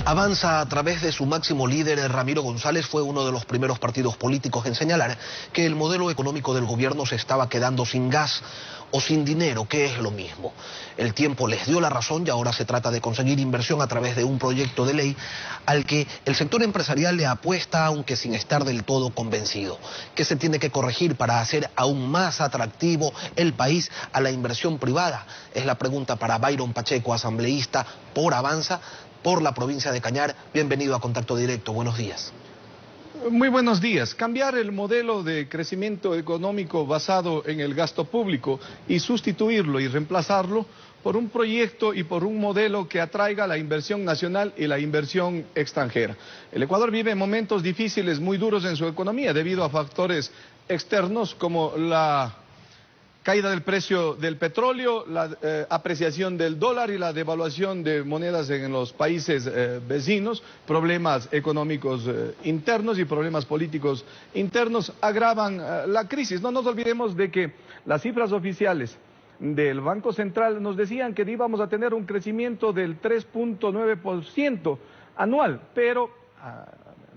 Avanza, a través de su máximo líder, Ramiro González, fue uno de los primeros partidos políticos en señalar que el modelo económico del gobierno se estaba quedando sin gas o sin dinero, que es lo mismo. El tiempo les dio la razón y ahora se trata de conseguir inversión a través de un proyecto de ley al que el sector empresarial le apuesta, aunque sin estar del todo convencido. ¿Qué se tiene que corregir para hacer aún más atractivo el país a la inversión privada? Es la pregunta para Byron Pacheco, asambleísta por Avanza, por la provincia de Cañar. Bienvenido a Contacto Directo, buenos días. Muy buenos días. Cambiar el modelo de crecimiento económico basado en el gasto público y sustituirlo y reemplazarlo por un proyecto y por un modelo que atraiga la inversión nacional y la inversión extranjera. El Ecuador vive momentos difíciles, muy duros en su economía, debido a factores externos como la caída del precio del petróleo, la apreciación del dólar y la devaluación de monedas en los países vecinos, problemas económicos internos y problemas políticos internos agravan la crisis. No nos olvidemos de que las cifras oficiales del Banco Central nos decían que íbamos a tener un crecimiento del 3.9% anual, pero a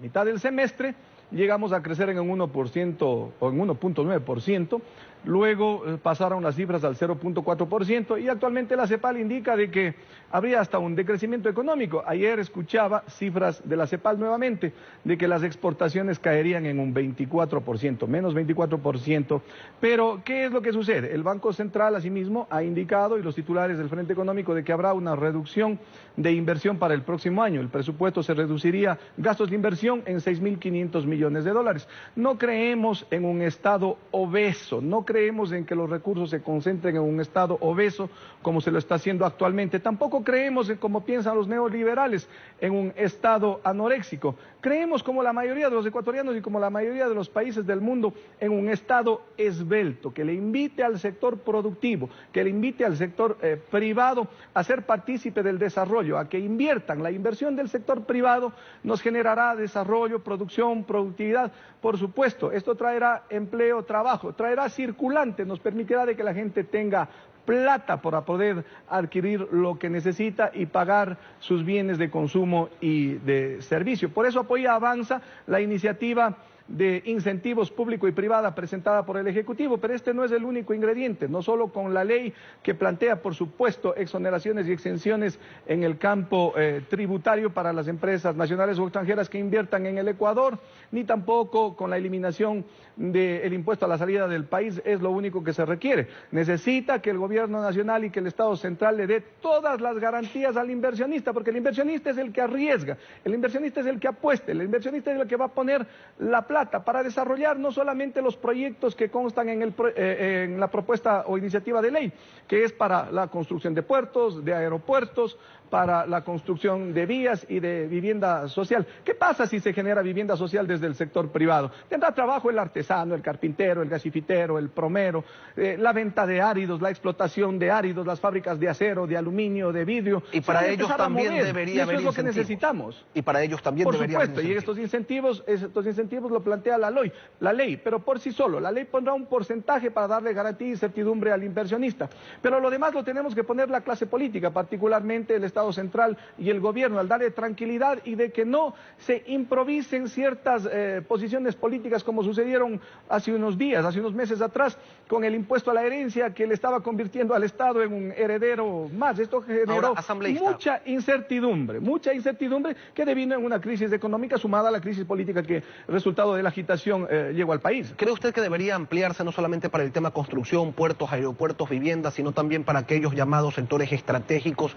mitad del semestre llegamos a crecer en un 1% o en 1.9%, luego pasaron las cifras al 0.4% y actualmente la CEPAL indica de que habría hasta un decrecimiento económico. Ayer escuchaba cifras de la CEPAL nuevamente de que las exportaciones caerían en un 24%, menos 24%. Pero, ¿qué es lo que sucede? El Banco Central asimismo ha indicado, y los titulares del Frente Económico, de que habrá una reducción de inversión para el próximo año. El presupuesto se reduciría, gastos de inversión, en 6.500 millones de dólares. No creemos en un Estado obeso, no creemos en que los recursos se concentren en un Estado obeso como se lo está haciendo actualmente. Tampoco creemos, como piensan los neoliberales, en un Estado anoréxico. Creemos, como la mayoría de los ecuatorianos y como la mayoría de los países del mundo, en un Estado esbelto, que le invite al sector productivo, que le invite al sector privado a ser partícipe del desarrollo, a que inviertan. La inversión del sector privado nos generará desarrollo, producción, productividad. Por supuesto, esto traerá empleo, trabajo, traerá circulante, nos permitirá de que la gente tenga plata para poder adquirir lo que necesita y pagar sus bienes de consumo y de servicio. Por eso apoya Avanza la iniciativa de incentivos público y privada presentada por el Ejecutivo, pero este no es el único ingrediente, no solo con la ley que plantea, por supuesto, exoneraciones y exenciones en el campo tributario para las empresas nacionales o extranjeras que inviertan en el Ecuador, ni tampoco con la eliminación del impuesto a la salida del país, es lo único que se requiere. Necesita que el gobierno nacional y que el Estado central le dé todas las garantías al inversionista, porque el inversionista es el que arriesga, el inversionista es el que apuesta, el inversionista es el que va a poner la plata para desarrollar no solamente los proyectos que constan en la propuesta o iniciativa de ley, que es para la construcción de puertos, de aeropuertos, para la construcción de vías y de vivienda social. ¿Qué pasa si se genera vivienda social desde el sector privado? Tendrá trabajo el artesano, el carpintero, el gasifitero, el promero, la venta de áridos, la explotación de áridos, las fábricas de acero, de aluminio, de vidrio. Y para ellos también debería haber incentivos. Eso es lo que necesitamos. Y para ellos también debería haber incentivos. Por supuesto, y estos incentivos lo plantea la ley, pero por sí solo. La ley pondrá un porcentaje para darle garantía y certidumbre al inversionista. Pero lo demás lo tenemos que poner la clase política, particularmente el Estado central y el gobierno, al darle tranquilidad y de que no se improvisen ciertas posiciones políticas como sucedieron hace unos días, hace unos meses atrás, con el impuesto a la herencia que le estaba convirtiendo al Estado en un heredero más. Esto generó mucha incertidumbre que devino en una crisis económica sumada a la crisis política que, resultado de la agitación, llegó al país. ¿Cree usted que debería ampliarse no solamente para el tema construcción, puertos, aeropuertos, viviendas, sino también para aquellos llamados sectores estratégicos,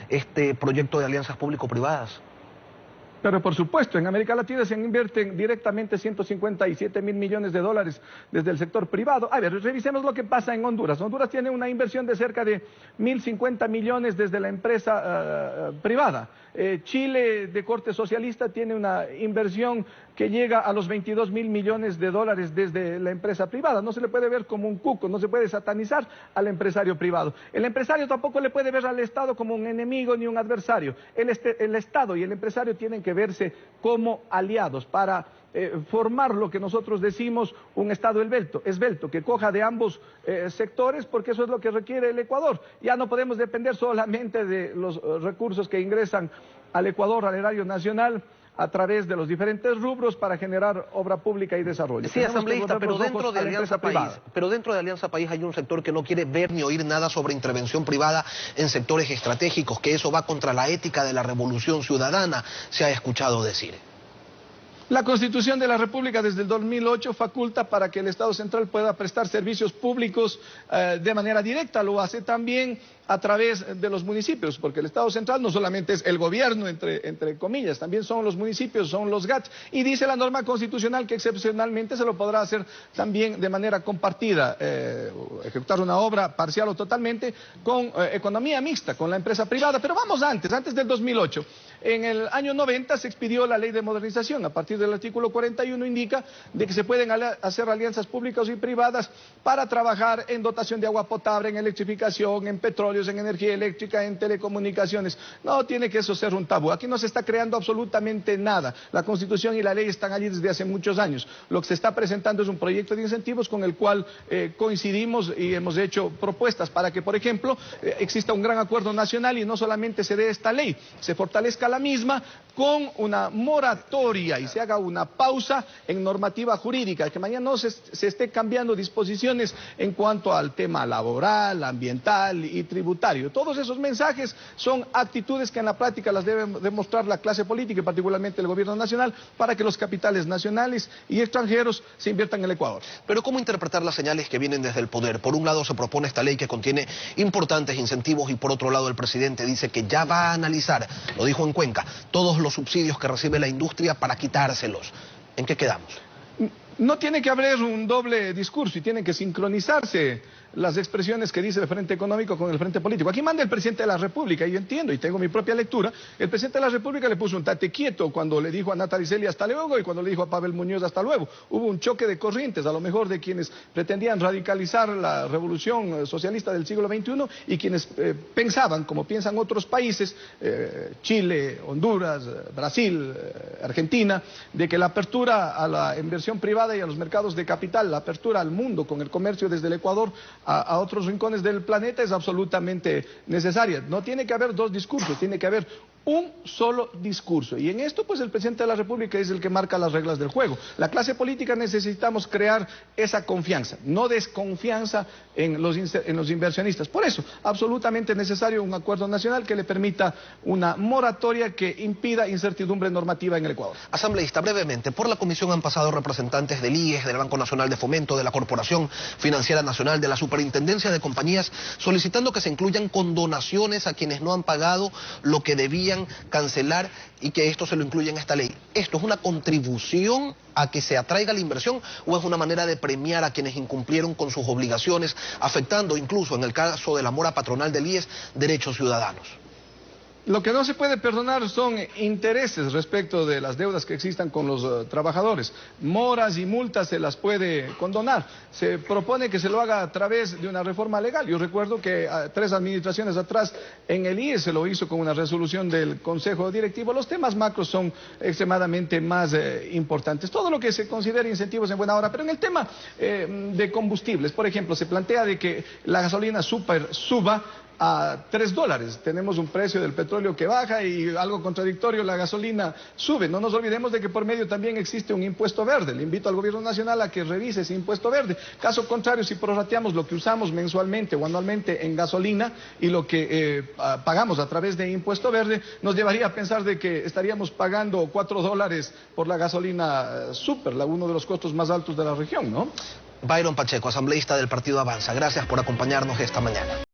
este proyecto de alianzas público-privadas? Pero por supuesto, en América Latina se invierten directamente 157.000 millones de dólares desde el sector privado. A ver, revisemos lo que pasa en Honduras. Honduras tiene una inversión de cerca de 1.050 millones desde la empresa privada. Chile, de corte socialista, tiene una inversión que llega a los 22.000 millones de dólares desde la empresa privada. No se le puede ver como un cuco, no se puede satanizar al empresario privado. El empresario tampoco le puede ver al Estado como un enemigo ni un adversario. El Estado y el empresario tienen que verse como aliados para formar lo que nosotros decimos un Estado esbelto, que coja de ambos sectores, porque eso es lo que requiere el Ecuador. Ya no podemos depender solamente de los recursos que ingresan al Ecuador, al erario nacional, a través de los diferentes rubros para generar obra pública y desarrollo. Sí, asambleísta, pero dentro de Alianza País hay un sector que no quiere ver ni oír nada sobre intervención privada en sectores estratégicos, que eso va contra la ética de la revolución ciudadana, se ha escuchado decir. La Constitución de la República desde el 2008 faculta para que el Estado central pueda prestar servicios públicos de manera directa. Lo hace también a través de los municipios, porque el Estado central no solamente es el gobierno, entre comillas, también son los municipios, son los GATS. Y dice la norma constitucional que excepcionalmente se lo podrá hacer también de manera compartida, ejecutar una obra parcial o totalmente con economía mixta, con la empresa privada. Pero vamos antes del 2008. En el año 90 se expidió la ley de modernización. A partir del artículo 41 indica de que se pueden hacer alianzas públicas y privadas para trabajar en dotación de agua potable, en electrificación, en petróleos, en energía eléctrica, en telecomunicaciones. No tiene que eso ser un tabú. Aquí no se está creando absolutamente nada. La Constitución y la ley están allí desde hace muchos años. Lo que se está presentando es un proyecto de incentivos con el cual coincidimos y hemos hecho propuestas para que, por ejemplo, exista un gran acuerdo nacional y no solamente se dé esta ley, se fortalezca la misma con una moratoria y se haga una pausa en normativa jurídica, que mañana no se esté cambiando disposiciones en cuanto al tema laboral, ambiental y tributario. Todos esos mensajes son actitudes que en la práctica las debe demostrar la clase política y particularmente el gobierno nacional para que los capitales nacionales y extranjeros se inviertan en el Ecuador. Pero ¿cómo interpretar las señales que vienen desde el poder? Por un lado se propone esta ley que contiene importantes incentivos y por otro lado el presidente dice que ya va a analizar, lo dijo en Cuenca, todos los subsidios que recibe la industria para quitárselos. ¿En qué quedamos? No tiene que haber un doble discurso y tienen que sincronizarse las expresiones que dice el Frente Económico con el Frente Político. Aquí manda el presidente de la República, y yo entiendo, y tengo mi propia lectura. El presidente de la República le puso un tate quieto cuando le dijo a Natalie Celia hasta luego y cuando le dijo a Pavel Muñoz hasta luego. Hubo un choque de corrientes, a lo mejor de quienes pretendían radicalizar la revolución socialista del siglo XXI y quienes pensaban, como piensan otros países, Chile, Honduras, Brasil, Argentina, de que la apertura a la inversión privada y a los mercados de capital, la apertura al mundo con el comercio desde el Ecuador a otros rincones del planeta es absolutamente necesaria. No tiene que haber dos discursos, tiene que haber un solo discurso. Y en esto, pues, el presidente de la República es el que marca las reglas del juego. La clase política necesitamos crear esa confianza, no desconfianza en los inversionistas. Por eso, absolutamente necesario un acuerdo nacional que le permita una moratoria que impida incertidumbre normativa en el Ecuador. Asambleísta, brevemente, por la comisión han pasado representantes del IES, del Banco Nacional de Fomento, de la Corporación Financiera Nacional, de la Superintendencia de Compañías, solicitando que se incluyan condonaciones a quienes no han pagado lo que debían cancelar y que esto se lo incluya en esta ley. ¿Esto es una contribución a que se atraiga la inversión o es una manera de premiar a quienes incumplieron con sus obligaciones, afectando incluso, en el caso de la mora patronal del IES, derechos ciudadanos? Lo que no se puede perdonar son intereses respecto de las deudas que existan con los trabajadores. Moras y multas se las puede condonar. Se propone que se lo haga a través de una reforma legal. Yo recuerdo que 3 administraciones atrás en el IES se lo hizo con una resolución del Consejo Directivo. Los temas macros son extremadamente más importantes. Todo lo que se considere incentivos en buena hora. Pero en el tema de combustibles, por ejemplo, se plantea de que la gasolina suba a $3. Tenemos un precio del petróleo que baja y algo contradictorio, la gasolina sube. No nos olvidemos de que por medio también existe un impuesto verde. Le invito al gobierno nacional a que revise ese impuesto verde. Caso contrario, si prorrateamos lo que usamos mensualmente o anualmente en gasolina y lo que pagamos a través de impuesto verde, nos llevaría a pensar de que estaríamos pagando $4 por la gasolina super, uno de los costos más altos de la región, ¿no? Byron Pacheco, asambleísta del Partido Avanza, gracias por acompañarnos esta mañana.